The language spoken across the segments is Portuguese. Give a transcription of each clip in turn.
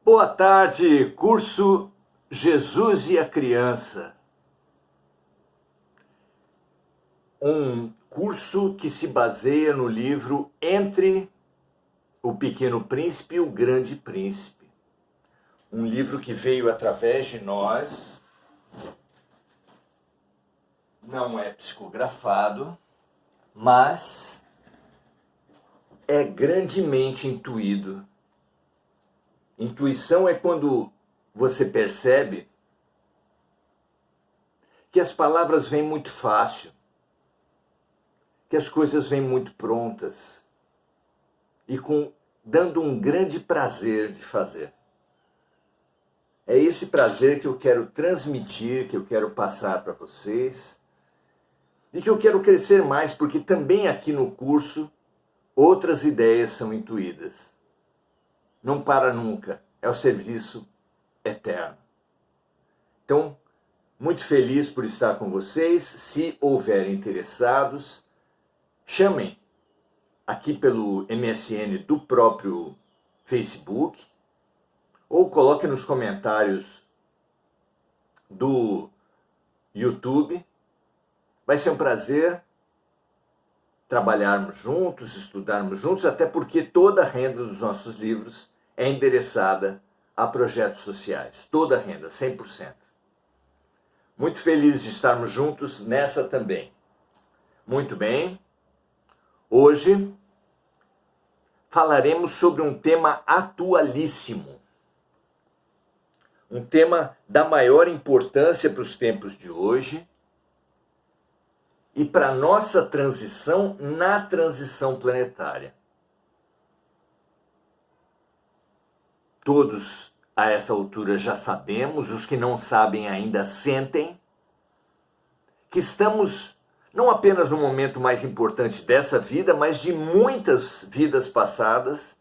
Boa tarde, curso Jesus e a Criança. Um curso que se baseia no livro Entre o Pequeno Príncipe e o Grande Príncipe. Um livro que veio através de nós, não é psicografado, mas é grandemente intuído. Intuição é quando você percebe que as palavras vêm muito fácil, que as coisas vêm muito prontas e dando um grande prazer de fazer. É esse prazer que eu quero transmitir, que eu quero passar para vocês e que eu quero crescer mais, porque também aqui no curso outras ideias são intuídas. Não para nunca, é o serviço eterno. Então, muito feliz por estar com vocês. Se houverem interessados, chamem aqui pelo MSN do próprio Facebook ou coloquem nos comentários do YouTube. Vai ser um prazer trabalharmos juntos, estudarmos juntos, até porque toda a renda dos nossos livros é endereçada a projetos sociais. Toda a renda, 100%. Muito feliz de estarmos juntos nessa também. Muito bem. Hoje falaremos sobre um tema atualíssimo. Um tema da maior importância para os tempos de hoje e para a nossa transição na transição planetária. Todos a essa altura já sabemos, os que não sabem ainda sentem, que estamos não apenas no momento mais importante dessa vida, mas de muitas vidas passadas,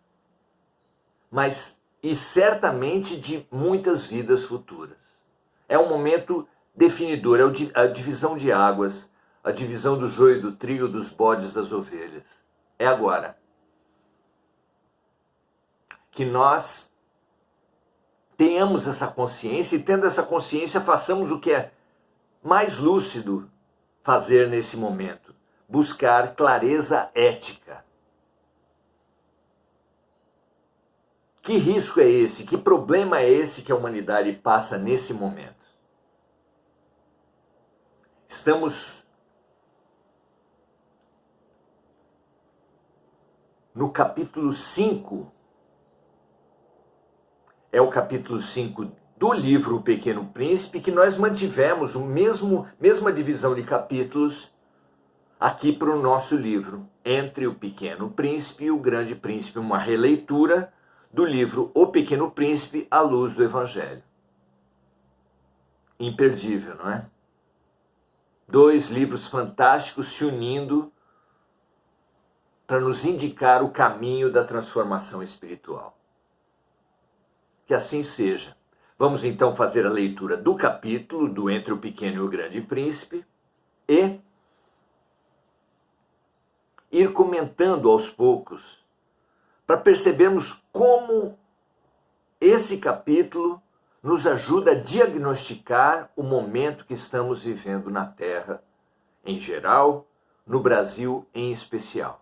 e certamente de muitas vidas futuras. É um momento definidor, é a divisão de águas, a divisão do joio do trigo, dos bodes das ovelhas. É agora que nós tenhamos essa consciência e, tendo essa consciência, façamos o que é mais lúcido fazer nesse momento: buscar clareza ética. Que risco é esse? Que problema é esse que a humanidade passa nesse momento? Estamos no capítulo 5. É o capítulo 5 do livro O Pequeno Príncipe, que nós mantivemos mesma divisão de capítulos aqui para o nosso livro, Entre o Pequeno Príncipe e o Grande Príncipe, uma releitura do livro O Pequeno Príncipe à luz do Evangelho. Imperdível, não é? 2 livros fantásticos se unindo para nos indicar o caminho da transformação espiritual. Que assim seja. Vamos então fazer a leitura do capítulo do Entre o Pequeno e o Grande Príncipe e ir comentando aos poucos para percebermos como esse capítulo nos ajuda a diagnosticar o momento que estamos vivendo na Terra em geral, no Brasil em especial.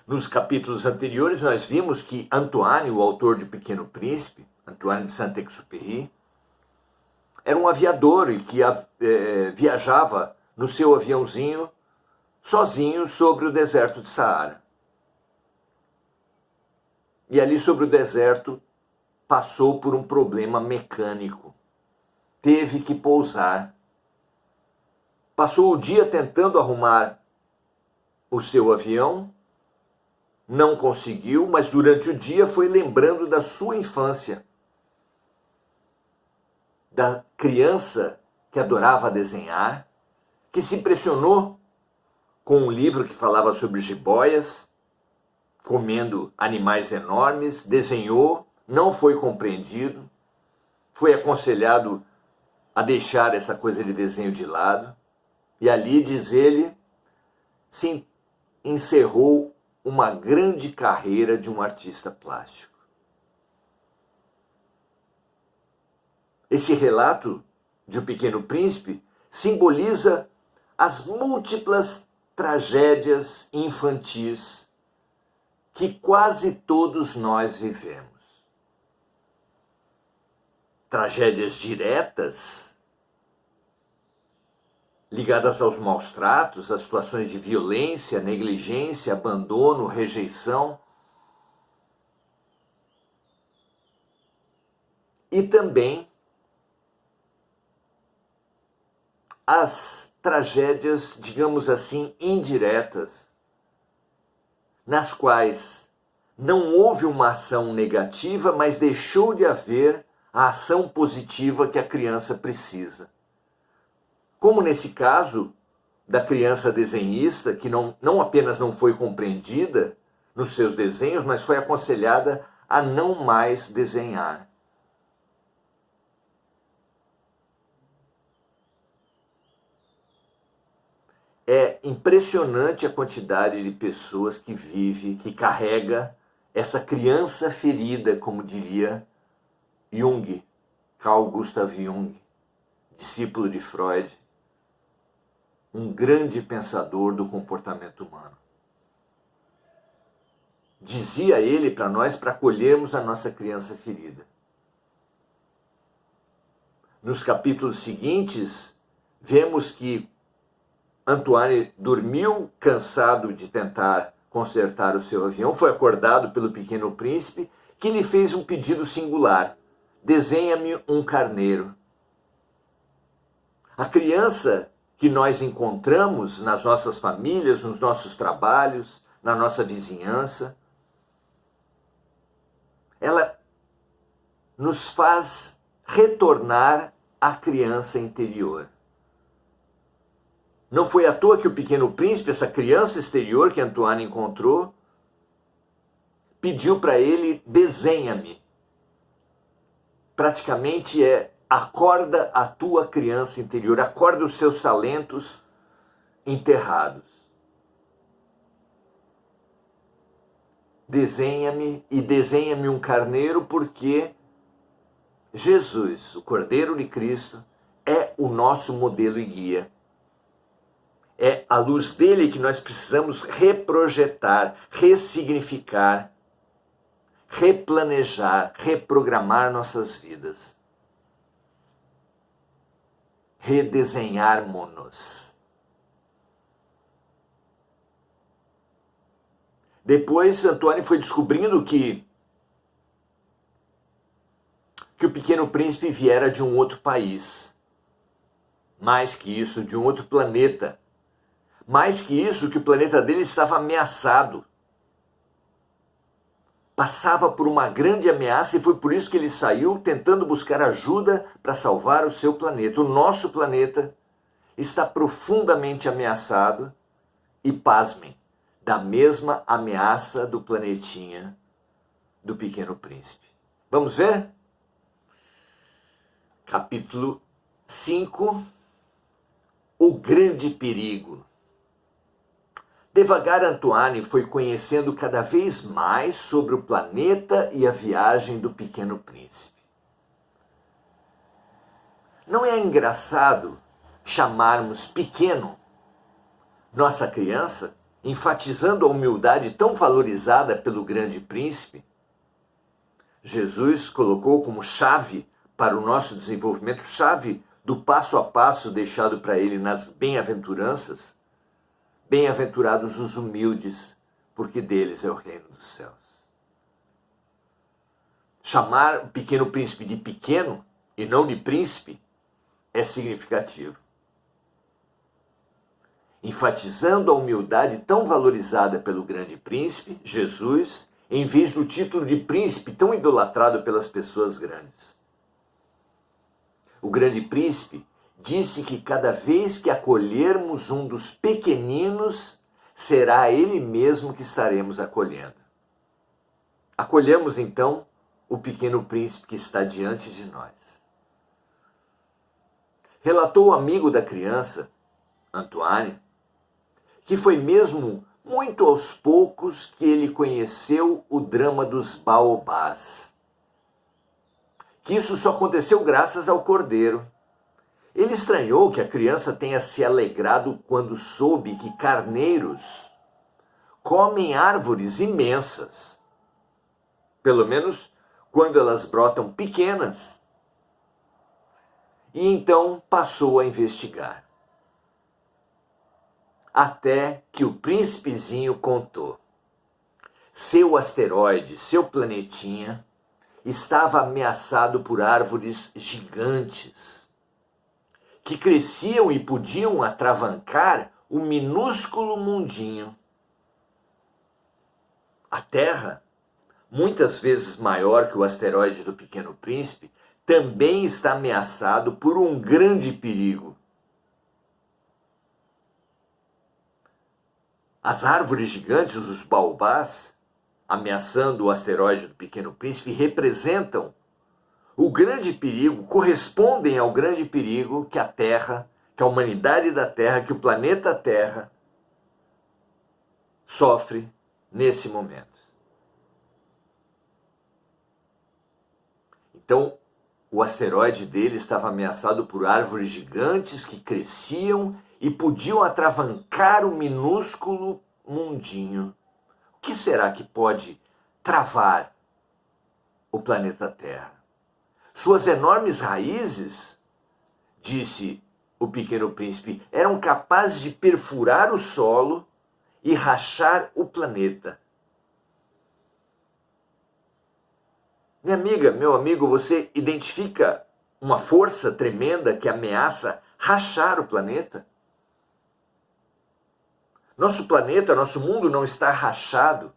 Nos capítulos anteriores, nós vimos que Antoine, o autor de Pequeno Príncipe, Antoine de Saint-Exupéry, era um aviador e que viajava no seu aviãozinho, sozinho, sobre o deserto de Saara. E ali sobre o deserto, passou por um problema mecânico. Teve que pousar. Passou o dia tentando arrumar o seu avião, não conseguiu, mas durante o dia foi lembrando da sua infância, da criança que adorava desenhar, que se impressionou com um livro que falava sobre jiboias, comendo animais enormes, desenhou, não foi compreendido, foi aconselhado a deixar essa coisa de desenho de lado, e ali, diz ele, se encerrou uma grande carreira de um artista plástico. Esse relato de O Pequeno Príncipe simboliza as múltiplas tragédias infantis que quase todos nós vivemos. Tragédias diretas, ligadas aos maus tratos, às situações de violência, negligência, abandono, rejeição. E também as tragédias, digamos assim, indiretas, nas quais não houve uma ação negativa, mas deixou de haver a ação positiva que a criança precisa. Como nesse caso da criança desenhista, que não apenas não foi compreendida nos seus desenhos, mas foi aconselhada a não mais desenhar. É impressionante a quantidade de pessoas que vive, que carrega essa criança ferida, como diria Jung, Carl Gustav Jung, discípulo de Freud, um grande pensador do comportamento humano. Dizia ele para nós para acolhermos a nossa criança ferida. Nos capítulos seguintes, vemos que Antoine dormiu cansado de tentar consertar o seu avião, foi acordado pelo Pequeno Príncipe, que lhe fez um pedido singular: desenha-me um carneiro. A criança que nós encontramos nas nossas famílias, nos nossos trabalhos, na nossa vizinhança, ela nos faz retornar à criança interior. Não foi à toa que o Pequeno Príncipe, essa criança exterior que Antoine encontrou, pediu para ele: desenha-me. Praticamente acorda a tua criança interior, acorda os seus talentos enterrados. Desenha-me e desenha-me um carneiro, porque Jesus, o Cordeiro de Cristo, é o nosso modelo e guia. É à luz dele que nós precisamos reprojetar, ressignificar, replanejar, reprogramar nossas vidas. Redesenharmos-nos. Depois, Antoine foi descobrindo que o Pequeno Príncipe viera de um outro país. Mais que isso, de um outro planeta. Mais que isso, que o planeta dele estava ameaçado. Passava por uma grande ameaça e foi por isso que ele saiu tentando buscar ajuda para salvar o seu planeta. O nosso planeta está profundamente ameaçado e, pasmem, da mesma ameaça do planetinha do Pequeno Príncipe. Vamos ver? Capítulo 5, O Grande Perigo. Devagar, Antoine foi conhecendo cada vez mais sobre o planeta e a viagem do Pequeno Príncipe. Não é engraçado chamarmos pequeno nossa criança, enfatizando a humildade tão valorizada pelo Grande Príncipe? Jesus colocou como chave para o nosso desenvolvimento, chave do passo a passo deixado para ele nas bem-aventuranças: bem-aventurados os humildes, porque deles é o reino dos céus. Chamar o Pequeno Príncipe de pequeno e não de príncipe é significativo. Enfatizando a humildade tão valorizada pelo Grande Príncipe, Jesus, em vez do título de príncipe tão idolatrado pelas pessoas grandes. O Grande Príncipe disse que cada vez que acolhermos um dos pequeninos, será ele mesmo que estaremos acolhendo. Acolhamos então o Pequeno Príncipe que está diante de nós. Relatou o amigo da criança, Antoine, que foi mesmo muito aos poucos que ele conheceu o drama dos baobás. que isso só aconteceu graças ao cordeiro. Ele estranhou que a criança tenha se alegrado quando soube que carneiros comem árvores imensas, pelo menos quando elas brotam pequenas. E então passou a investigar. Até que o príncipezinho contou. Seu asteroide, seu planetinha, estava ameaçado por árvores gigantes, que cresciam e podiam atravancar o minúsculo mundinho. A Terra, muitas vezes maior que o asteroide do Pequeno Príncipe, também está ameaçado por um grande perigo. As árvores gigantes, os baobás, ameaçando o asteroide do Pequeno Príncipe, representam o grande perigo, correspondem ao grande perigo que a Terra, que a humanidade da Terra, que o planeta Terra sofre nesse momento. Então, o asteroide dele estava ameaçado por árvores gigantes que cresciam e podiam atravancar o minúsculo mundinho. O que será que pode travar o planeta Terra? Suas enormes raízes, disse o Pequeno Príncipe, eram capazes de perfurar o solo e rachar o planeta. Minha amiga, meu amigo, você identifica uma força tremenda que ameaça rachar o planeta? Nosso planeta, nosso mundo não está rachado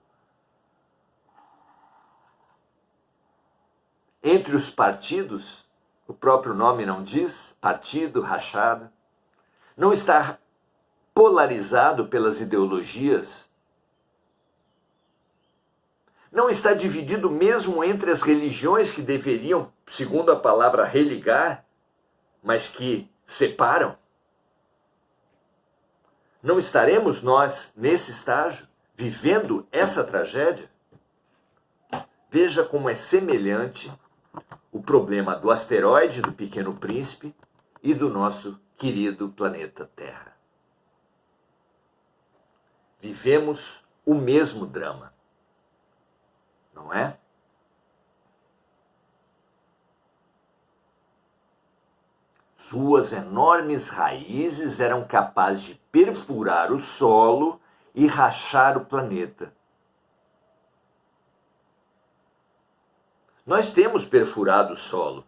entre os partidos, o próprio nome não diz, partido, rachado. Não está polarizado pelas ideologias. Não está dividido mesmo entre as religiões que deveriam, segundo a palavra, religar, mas que separam. Não estaremos nós, nesse estágio, vivendo essa tragédia? Veja como é semelhante o problema do asteroide do Pequeno Príncipe e do nosso querido planeta Terra. Vivemos o mesmo drama, não é? Suas enormes raízes eram capazes de perfurar o solo e rachar o planeta. Nós temos perfurado o solo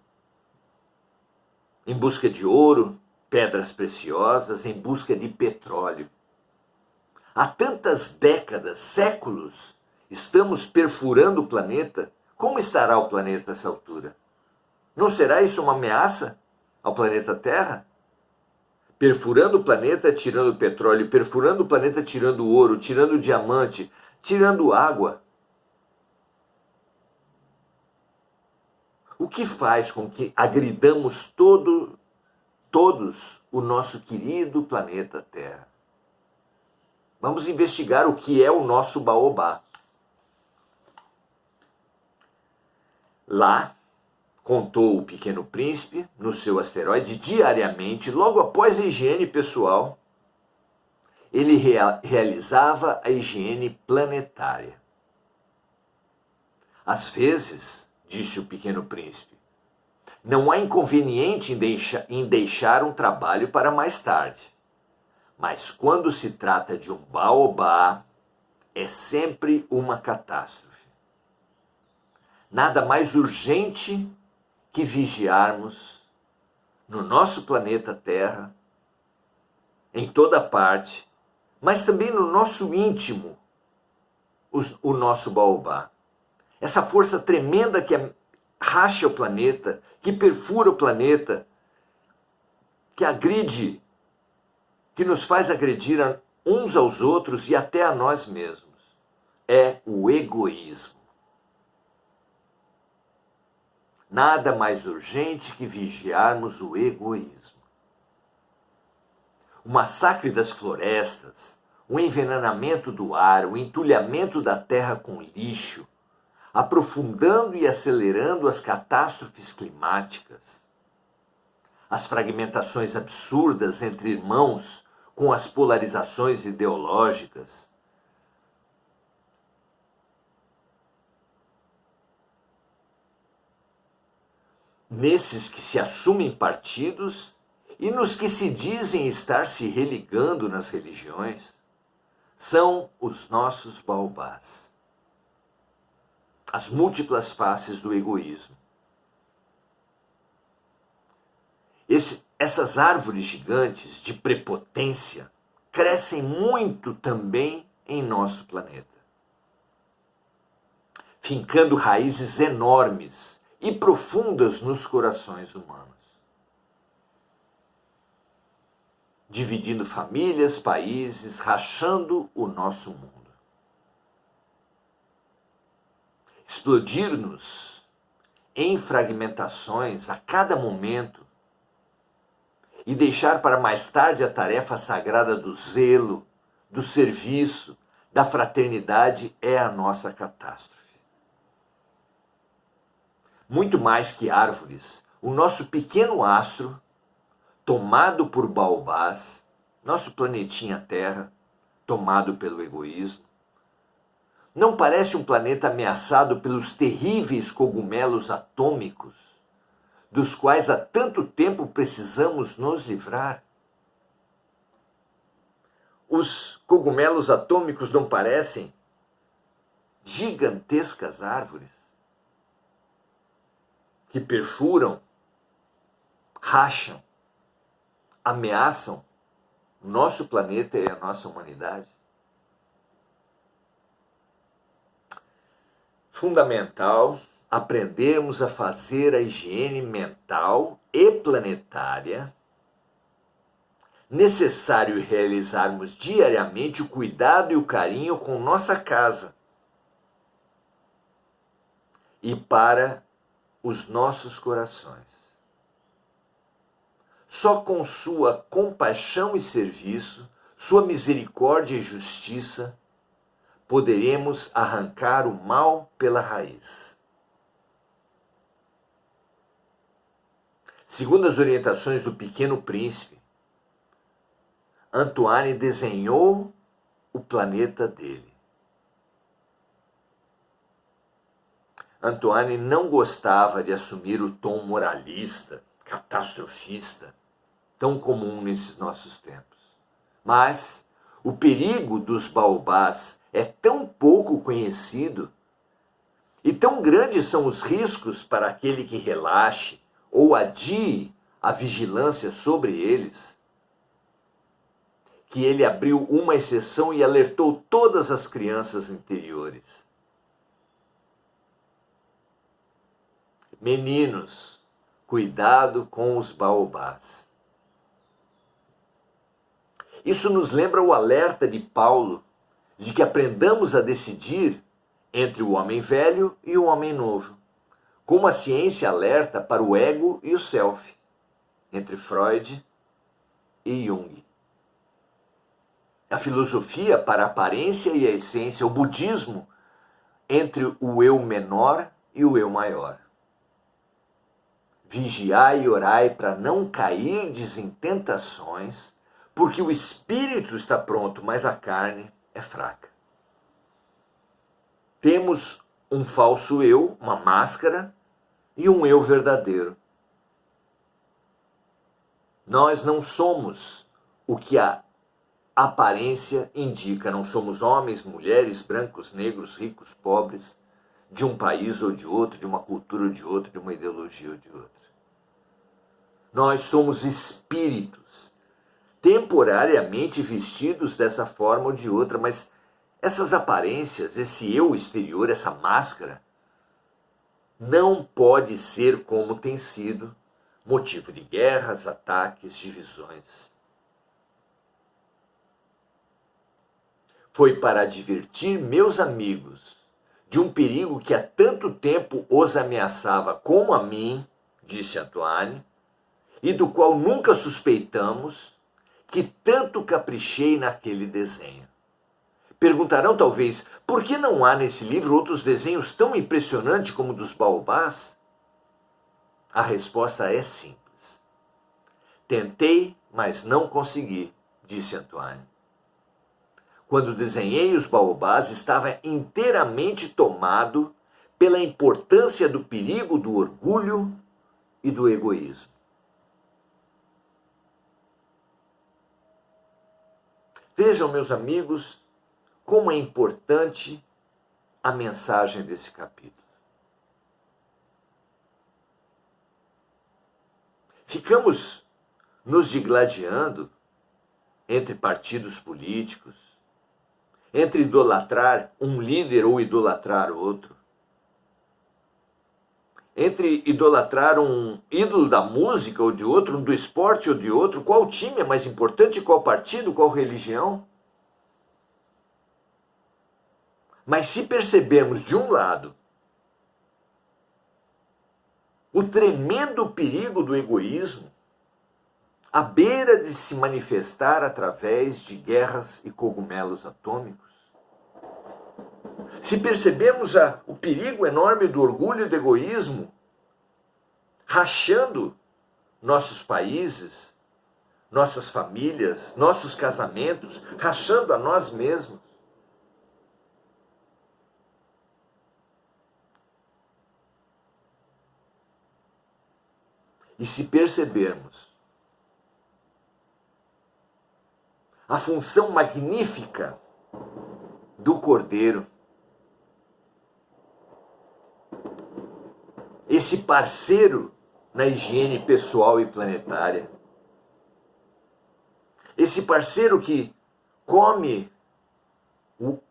em busca de ouro, pedras preciosas, em busca de petróleo. Há tantas décadas, séculos, estamos perfurando o planeta. Como estará o planeta a essa altura? Não será isso uma ameaça ao planeta Terra? Perfurando o planeta, tirando petróleo, perfurando o planeta, tirando ouro, tirando diamante, tirando água. O que faz com que agridamos todos o nosso querido planeta Terra? Vamos investigar o que é o nosso baobá. Lá, contou o Pequeno Príncipe, no seu asteroide, diariamente, logo após a higiene pessoal, ele realizava a higiene planetária. Às vezes, disse o Pequeno Príncipe, não há inconveniente em deixar um trabalho para mais tarde. Mas quando se trata de um baobá, é sempre uma catástrofe. Nada mais urgente que vigiarmos no nosso planeta Terra, em toda parte, mas também no nosso íntimo, o nosso baobá. Essa força tremenda que racha o planeta, que perfura o planeta, que agride, que nos faz agredir uns aos outros e até a nós mesmos, é o egoísmo. Nada mais urgente que vigiarmos o egoísmo. O massacre das florestas, o envenenamento do ar, o entulhamento da terra com lixo, aprofundando e acelerando as catástrofes climáticas, as fragmentações absurdas entre irmãos com as polarizações ideológicas, nesses que se assumem partidos e nos que se dizem estar se religando nas religiões, são os nossos baobás, as múltiplas faces do egoísmo. Essas árvores gigantes de prepotência crescem muito também em nosso planeta, fincando raízes enormes e profundas nos corações humanos, dividindo famílias, países, rachando o nosso mundo. Explodir-nos em fragmentações a cada momento e deixar para mais tarde a tarefa sagrada do zelo, do serviço, da fraternidade é a nossa catástrofe. Muito mais que árvores, o nosso pequeno astro, tomado por baobás, nosso planetinha Terra, tomado pelo egoísmo, não parece um planeta ameaçado pelos terríveis cogumelos atômicos, dos quais há tanto tempo precisamos nos livrar? Os cogumelos atômicos não parecem gigantescas árvores que perfuram, racham, ameaçam o nosso planeta e a nossa humanidade? Fundamental aprendermos a fazer a higiene mental e planetária. Necessário realizarmos diariamente o cuidado e o carinho com nossa casa e para os nossos corações. Só com sua compaixão e serviço, sua misericórdia e justiça, poderemos arrancar o mal pela raiz. Segundo as orientações do Pequeno Príncipe, Antoine desenhou o planeta dele. Antoine não gostava de assumir o tom moralista, catastrofista, tão comum nesses nossos tempos. Mas o perigo dos baobás é tão pouco conhecido e tão grandes são os riscos para aquele que relaxe ou adie a vigilância sobre eles, que ele abriu uma exceção e alertou todas as crianças interiores. Meninos, cuidado com os baobás. Isso nos lembra o alerta de Paulo de que aprendamos a decidir entre o homem velho e o homem novo, como a ciência alerta para o ego e o self, entre Freud e Jung. A filosofia para a aparência e a essência, o budismo entre o eu menor e o eu maior. Vigiai e orai para não cairdes em tentações, porque o espírito está pronto, mas a carne é fraca. Temos um falso eu, uma máscara, e um eu verdadeiro. Nós não somos o que a aparência indica. Não somos homens, mulheres, brancos, negros, ricos, pobres, de um país ou de outro, de uma cultura ou de outra, de uma ideologia ou de outra. Nós somos espíritos, temporariamente vestidos dessa forma ou de outra, mas essas aparências, esse eu exterior, essa máscara, não pode ser como tem sido, motivo de guerras, ataques, divisões. Foi para advertir meus amigos de um perigo que há tanto tempo os ameaçava como a mim, disse Antoine, e do qual nunca suspeitamos, que tanto caprichei naquele desenho. Perguntarão talvez, por que não há nesse livro outros desenhos tão impressionantes como o dos baobás? A resposta é simples. Tentei, mas não consegui, disse Antoine. Quando desenhei os baobás, estava inteiramente tomado pela importância do perigo do orgulho e do egoísmo. Vejam, meus amigos, como é importante a mensagem desse capítulo. Ficamos nos digladiando entre partidos políticos, entre idolatrar um líder ou idolatrar outro, entre idolatrar um ídolo da música ou de outro, um do esporte ou de outro, qual time é mais importante, qual partido, qual religião. Mas se percebermos de um lado o tremendo perigo do egoísmo, à beira de se manifestar através de guerras e cogumelos atômicos, se percebemos o perigo enorme do orgulho e do egoísmo, rachando nossos países, nossas famílias, nossos casamentos, rachando a nós mesmos, e se percebermos a função magnífica do Cordeiro, esse parceiro na higiene pessoal e planetária, esse parceiro que come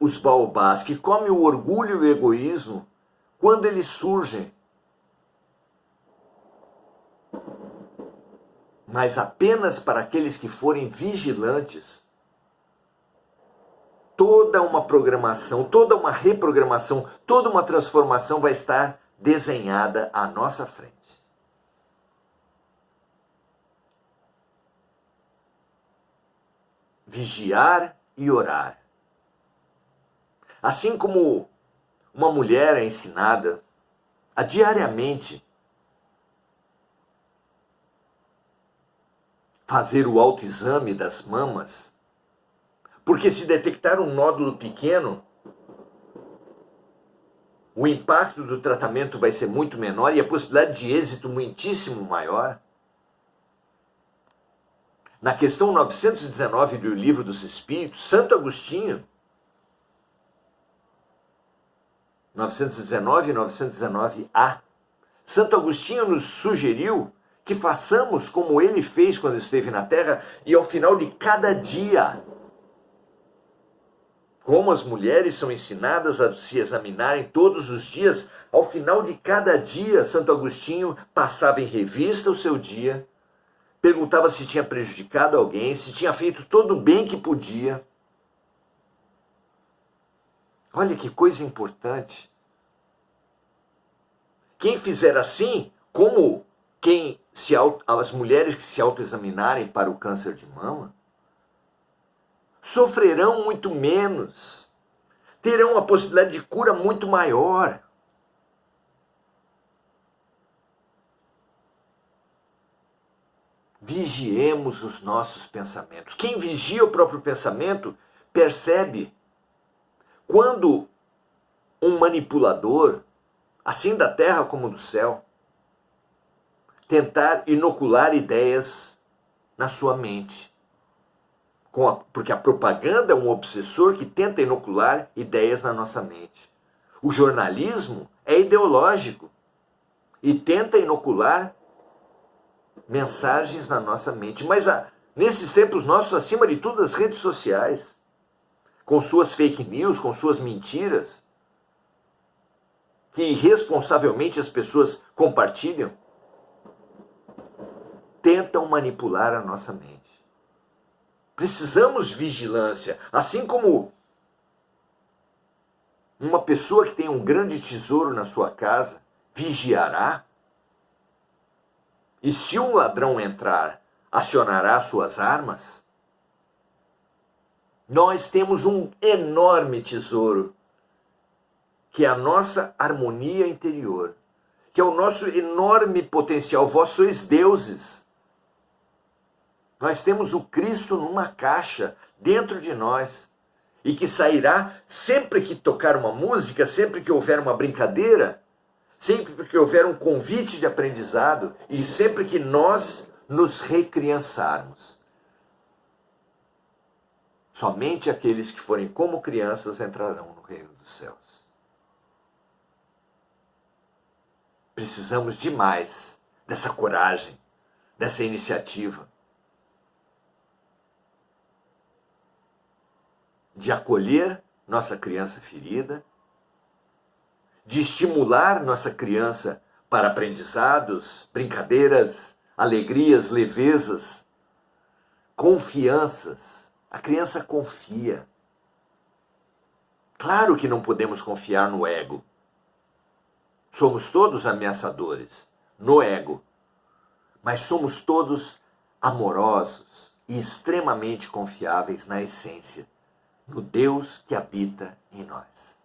os baobás, que come o orgulho e o egoísmo quando eles surgem, mas apenas para aqueles que forem vigilantes. Toda uma programação, toda uma reprogramação, toda uma transformação vai estar desenhada à nossa frente. Vigiar e orar. Assim como uma mulher é ensinada a diariamente fazer o autoexame das mamas, porque se detectar um nódulo pequeno, o impacto do tratamento vai ser muito menor e a possibilidade de êxito muitíssimo maior. Na questão 919 do Livro dos Espíritos, Santo Agostinho, 919 e 919a, Santo Agostinho nos sugeriu que façamos como ele fez quando esteve na Terra e ao final de cada dia, como as mulheres são ensinadas a se examinarem todos os dias, ao final de cada dia, Santo Agostinho passava em revista o seu dia, perguntava se tinha prejudicado alguém, se tinha feito todo o bem que podia. Olha que coisa importante. Quem fizer assim, como as mulheres que se autoexaminarem para o câncer de mama, sofrerão muito menos, terão uma possibilidade de cura muito maior. Vigiemos os nossos pensamentos. Quem vigia o próprio pensamento percebe quando um manipulador, assim da terra como do céu, tentar inocular ideias na sua mente. Porque a propaganda é um obsessor que tenta inocular ideias na nossa mente. O jornalismo é ideológico e tenta inocular mensagens na nossa mente. Mas nesses tempos nossos, acima de tudo, as redes sociais, com suas fake news, com suas mentiras, que irresponsavelmente as pessoas compartilham, tentam manipular a nossa mente. Precisamos de vigilância, assim como uma pessoa que tem um grande tesouro na sua casa vigiará, e se um ladrão entrar, acionará suas armas. Nós temos um enorme tesouro, que é a nossa harmonia interior, que é o nosso enorme potencial. Vós sois deuses. Nós temos o Cristo numa caixa dentro de nós e que sairá sempre que tocar uma música, sempre que houver uma brincadeira, sempre que houver um convite de aprendizado e sempre que nós nos recriançarmos. Somente aqueles que forem como crianças entrarão no reino dos céus. Precisamos demais dessa coragem, dessa iniciativa, de acolher nossa criança ferida, de estimular nossa criança para aprendizados, brincadeiras, alegrias, levezas, confianças. A criança confia. Claro que não podemos confiar no ego. Somos todos ameaçadores no ego, mas somos todos amorosos e extremamente confiáveis na essência, no Deus que habita em nós.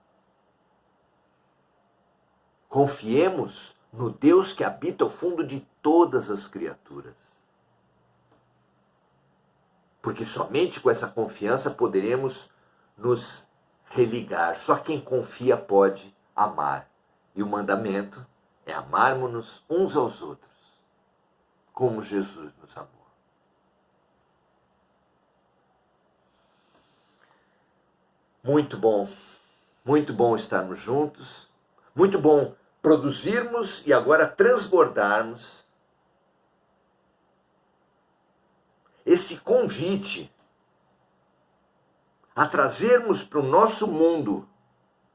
Confiemos no Deus que habita ao fundo de todas as criaturas. Porque somente com essa confiança poderemos nos religar. Só quem confia pode amar. E o mandamento é amarmos-nos uns aos outros, como Jesus nos amou. Muito bom estarmos juntos, muito bom produzirmos e agora transbordarmos esse convite a trazermos para o nosso mundo,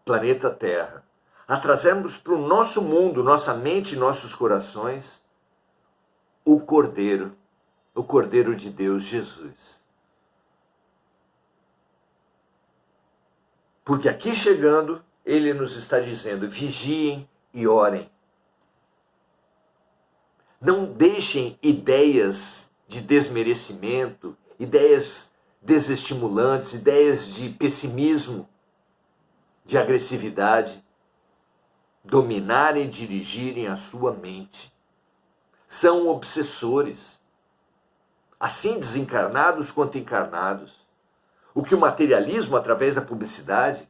planeta Terra, a trazermos para o nosso mundo, nossa mente e nossos corações, o Cordeiro de Deus, Jesus. Porque aqui chegando, ele nos está dizendo, vigiem e orem. Não deixem ideias de desmerecimento, ideias desestimulantes, ideias de pessimismo, de agressividade, dominarem e dirigirem a sua mente. São obsessores, assim desencarnados quanto encarnados. O que o materialismo, através da publicidade,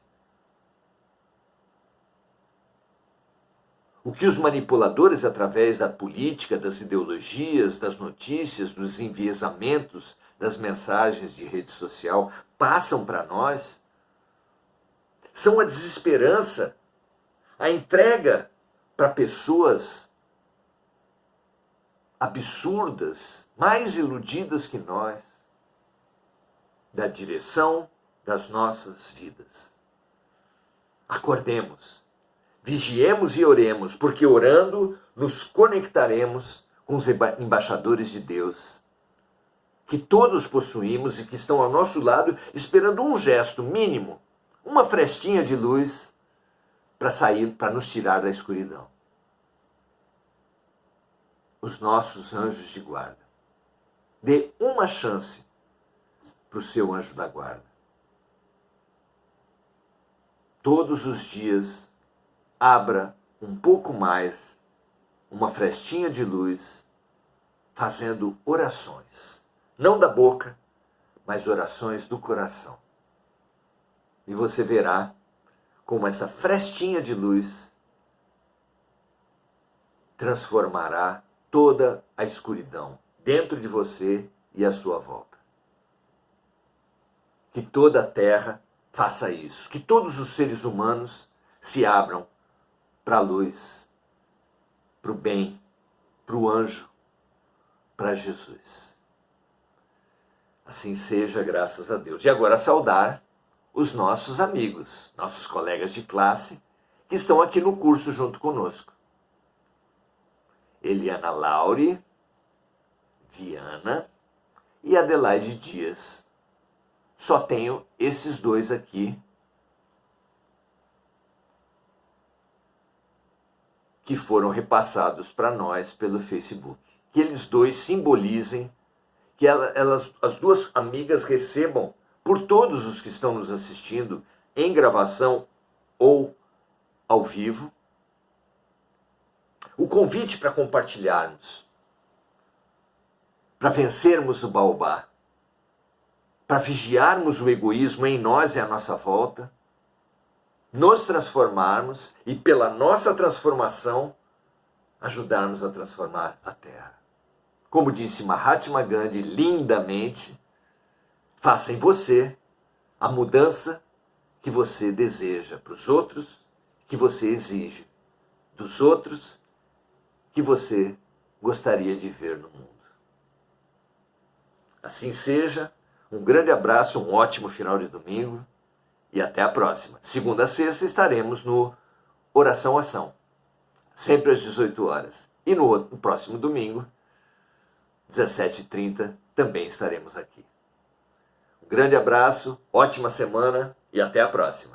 o que os manipuladores, através da política, das ideologias, das notícias, dos enviesamentos, das mensagens de rede social, passam para nós, são a desesperança, a entrega para pessoas absurdas, mais iludidas que nós, da direção das nossas vidas. Acordemos, vigiemos e oremos, porque orando nos conectaremos com os embaixadores de Deus, que todos possuímos e que estão ao nosso lado, esperando um gesto mínimo, uma frestinha de luz para sair, para nos tirar da escuridão. Os nossos anjos de guarda. Dê uma chance para o seu anjo da guarda. Todos os dias, abra um pouco mais, uma frestinha de luz, fazendo orações. Não da boca, mas orações do coração. E você verá como essa frestinha de luz transformará toda a escuridão dentro de você e à sua volta. Que toda a terra faça isso. Que todos os seres humanos se abram para a luz, para o bem, para o anjo, para Jesus. Assim seja, graças a Deus. E agora saudar os nossos amigos, nossos colegas de classe, que estão aqui no curso junto conosco. Eliana Laure, Viana e Adelaide Dias. Só tenho esses dois aqui que foram repassados para nós pelo Facebook. Que eles dois simbolizem, que as duas amigas recebam por todos os que estão nos assistindo em gravação ou ao vivo, o convite para compartilharmos, para vencermos o baobá, para vigiarmos o egoísmo em nós e à nossa volta, nos transformarmos e, pela nossa transformação, ajudarmos a transformar a Terra. Como disse Mahatma Gandhi lindamente, faça em você a mudança que você deseja para os outros, que você exige dos outros, que você gostaria de ver no mundo. Assim seja, um grande abraço, um ótimo final de domingo e até a próxima. Segunda a sexta estaremos no Oração Ação, sempre às 18 horas. E no próximo domingo, 17h30, também estaremos aqui. Um grande abraço, ótima semana e até a próxima.